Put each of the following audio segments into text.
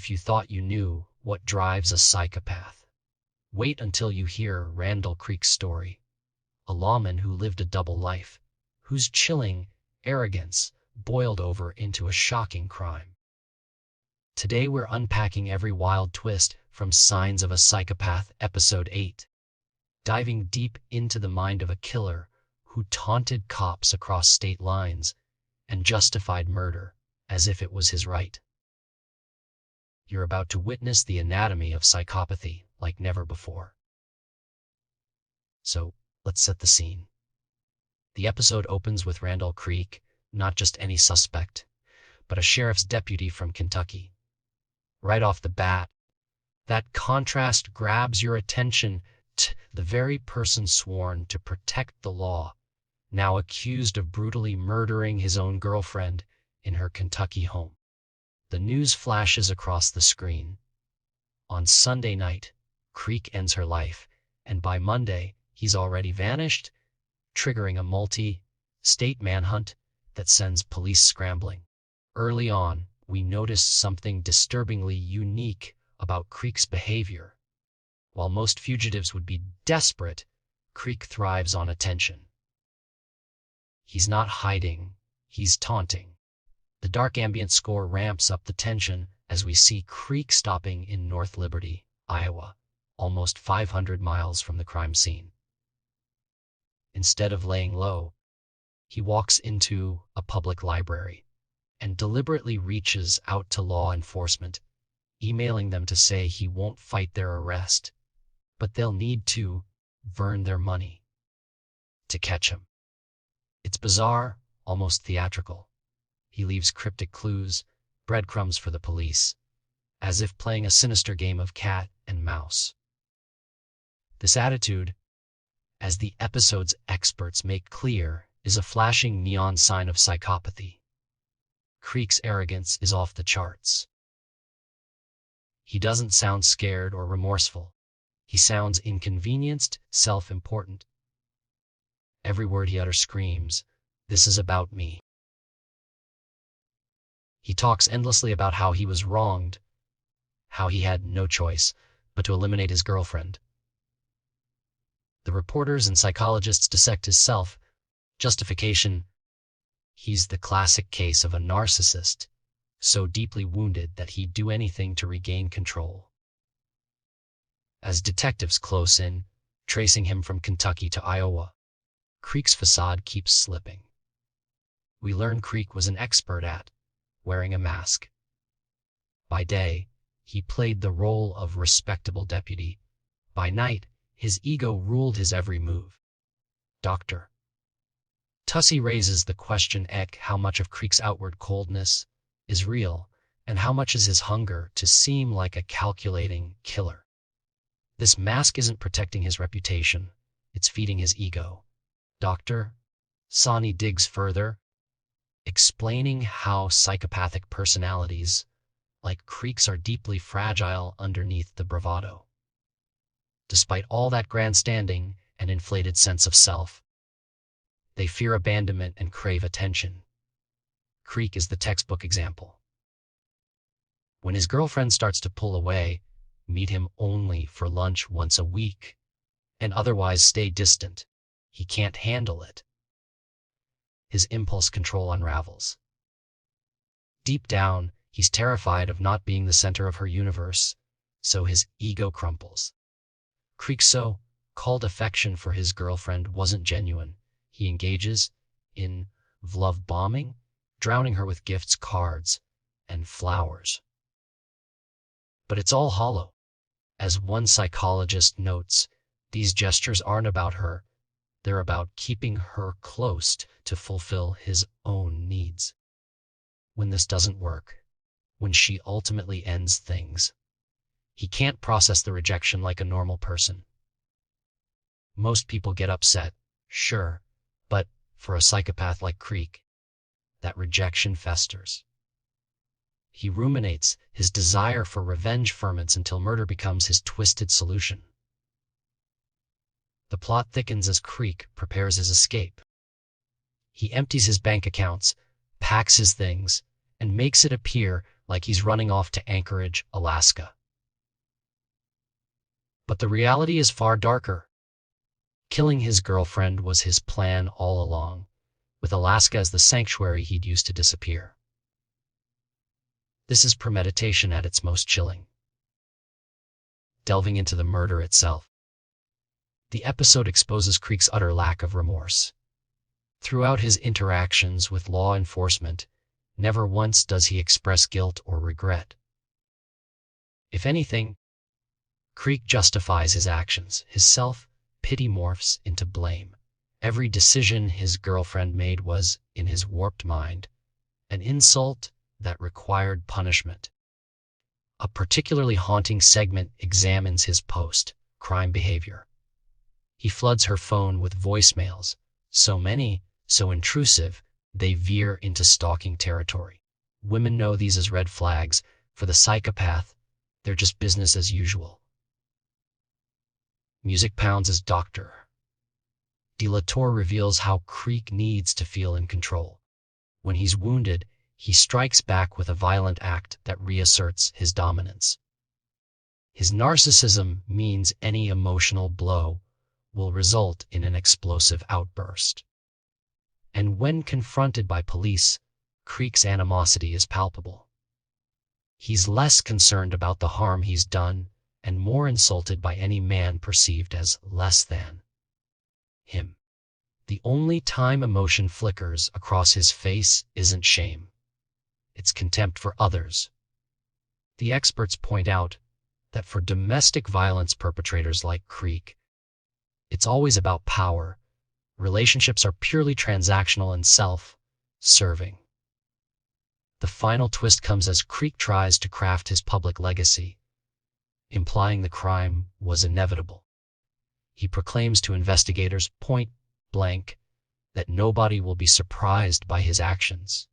If you thought you knew what drives a psychopath, wait until you hear Randall Creek's story, a lawman who lived a double life, whose chilling arrogance boiled over into a shocking crime. Today we're unpacking every wild twist from Signs of a Psychopath, Episode 8, diving deep into the mind of a killer who taunted cops across state lines and justified murder as if it was his right. You're about to witness the anatomy of psychopathy like never before. So, let's set the scene. The episode opens with Randall Creek, not just any suspect, but a sheriff's deputy from Kentucky. Right off the bat, that contrast grabs your attention. The very person sworn to protect the law, now accused of brutally murdering his own girlfriend in her Kentucky home. The news flashes across the screen. On Sunday night, Creek ends her life, and by Monday, he's already vanished, triggering a multi-state manhunt that sends police scrambling. Early on, we notice something disturbingly unique about Creek's behavior. While most fugitives would be desperate, Creek thrives on attention. He's not hiding, he's taunting. The dark ambient score ramps up the tension as we see Creek stopping in North Liberty, Iowa, almost 500 miles from the crime scene. Instead of laying low, he walks into a public library and deliberately reaches out to law enforcement, emailing them to say he won't fight their arrest, but they'll need to burn their money to catch him. It's bizarre, almost theatrical. He leaves cryptic clues, breadcrumbs for the police, as if playing a sinister game of cat and mouse. This attitude, as the episode's experts make clear, is a flashing neon sign of psychopathy. Creek's arrogance is off the charts. He doesn't sound scared or remorseful. He sounds inconvenienced, self-important. Every word he utters screams, "This is about me." He talks endlessly about how he was wronged, how he had no choice but to eliminate his girlfriend. The reporters and psychologists dissect his self-justification. He's the classic case of a narcissist, so deeply wounded that he'd do anything to regain control. As detectives close in, tracing him from Kentucky to Iowa, Creek's facade keeps slipping. We learn Creek was an expert at wearing a mask. By day, he played the role of respectable deputy. By night, his ego ruled his every move. Dr. Tussie raises the question, how much of Creek's outward coldness is real, and how much is his hunger to seem like a calculating killer? This mask isn't protecting his reputation, it's feeding his ego. Dr. Sani digs further, explaining how psychopathic personalities like Creek's are deeply fragile underneath the bravado. Despite all that grandstanding and inflated sense of self, they fear abandonment and crave attention. Creek is the textbook example. When his girlfriend starts to pull away, meet him only for lunch once a week, and otherwise stay distant, he can't handle it. His impulse control unravels. Deep down, he's terrified of not being the center of her universe, so his ego crumples. Creek's so-called affection for his girlfriend wasn't genuine. He engages in love bombing, drowning her with gifts, cards, and flowers. But it's all hollow. As one psychologist notes, these gestures aren't about her, they're about keeping her close to fulfill his own needs. When this doesn't work, when she ultimately ends things, he can't process the rejection like a normal person. Most people get upset, sure, but for a psychopath like Creek, that rejection festers. He ruminates, his desire for revenge ferments until murder becomes his twisted solution. The plot thickens as Creek prepares his escape. He empties his bank accounts, packs his things, and makes it appear like he's running off to Anchorage, Alaska. But the reality is far darker. Killing his girlfriend was his plan all along, with Alaska as the sanctuary he'd used to disappear. This is premeditation at its most chilling. Delving into the murder itself, the episode exposes Creek's utter lack of remorse. Throughout his interactions with law enforcement, never once does he express guilt or regret. If anything, Creek justifies his actions. His self-pity morphs into blame. Every decision his girlfriend made was, in his warped mind, an insult that required punishment. A particularly haunting segment examines his post-crime behavior. He floods her phone with voicemails, so many, so intrusive, they veer into stalking territory. Women know these as red flags. For the psychopath, they're just business as usual. Music pounds as Dr. De La Torre reveals how Creek needs to feel in control. When he's wounded, he strikes back with a violent act that reasserts his dominance. His narcissism means any emotional blow will result in an explosive outburst. And when confronted by police, Creek's animosity is palpable. He's less concerned about the harm he's done and more insulted by any man perceived as less than him. The only time emotion flickers across his face isn't shame. It's contempt for others. The experts point out that for domestic violence perpetrators like Creek, it's always about power. Relationships are purely transactional and self-serving. The final twist comes as Creek tries to craft his public legacy, implying the crime was inevitable. He proclaims to investigators point blank that nobody will be surprised by his actions.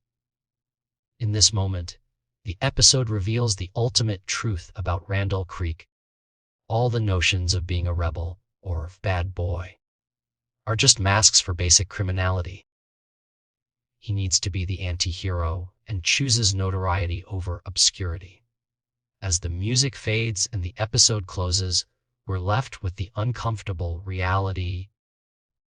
In this moment, the episode reveals the ultimate truth about Randall Creek. All the notions of being a rebel or bad boy are just masks for basic criminality. He needs to be the anti-hero and chooses notoriety over obscurity. As the music fades and the episode closes, we're left with the uncomfortable reality.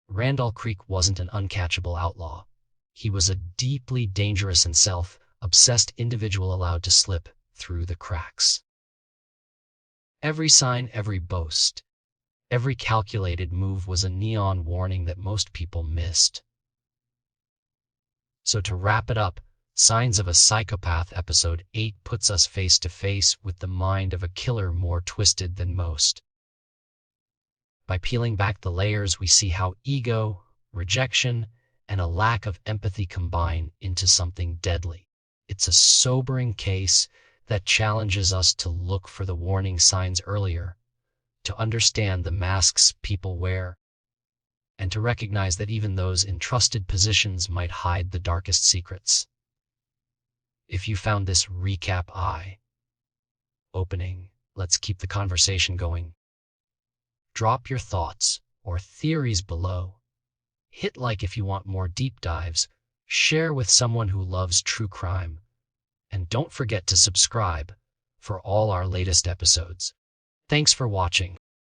Randall Creek wasn't an uncatchable outlaw. He was a deeply dangerous and self-obsessed individual allowed to slip through the cracks. Every sign, every boast, every calculated move was a neon warning that most people missed. So to wrap it up, Signs of a Psychopath Episode 8 puts us face to face with the mind of a killer more twisted than most. By peeling back the layers, we see how ego, rejection, and a lack of empathy combine into something deadly. It's a sobering case that challenges us to look for the warning signs earlier, to understand the masks people wear, and to recognize that even those in trusted positions might hide the darkest secrets. If you found this recap eye-opening, let's keep the conversation going. Drop your thoughts or theories below. Hit like if you want more deep dives. Share with someone who loves true crime. And don't forget to subscribe for all our latest episodes. Thanks for watching.